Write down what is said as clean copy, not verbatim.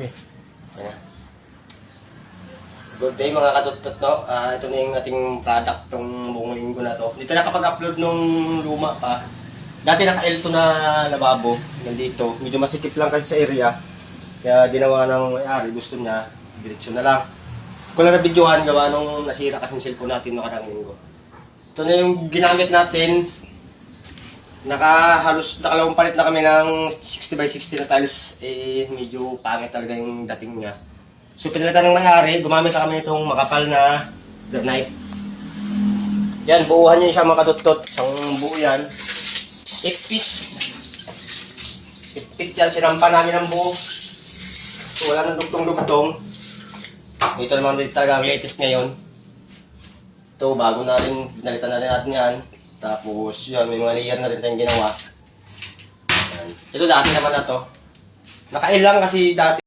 Ayan na. Good day mga kadutot, no? Ito na yung ating product tong buong linggo na to. Dito nakapag-upload nung luma pa. Dati naka-L2 na lababo. Nandito. Medyo masikip lang kasi sa area. Kaya ginawa ng may-ari. Gusto niya, diretsyo na lang. Kung lang na-videohan, gawa nung nasira kasi yung cellphone natin nakarang linggo. Ito na yung ginamit natin. Nakalawang palit na kami ng 60x60 na tiles. Medyo pangit talaga yung dating niya. So pinalitan ng may-ari, gumamit na kami itong makapal na granite. Yan, buuhan niya siya mga kadutot. Isang buo yan. 8 feet. 8 feet yan, sinampa namin ang buo. So wala nang dugtong-dugtong. Ito naman din talaga ang latest ngayon. Ito, bago na rin, pinalitan na rin natin yan. Tapos yun, may mga layer na rin tayong ginawa. Yan. Ito dati naman na to. Naka-L lang kasi dati.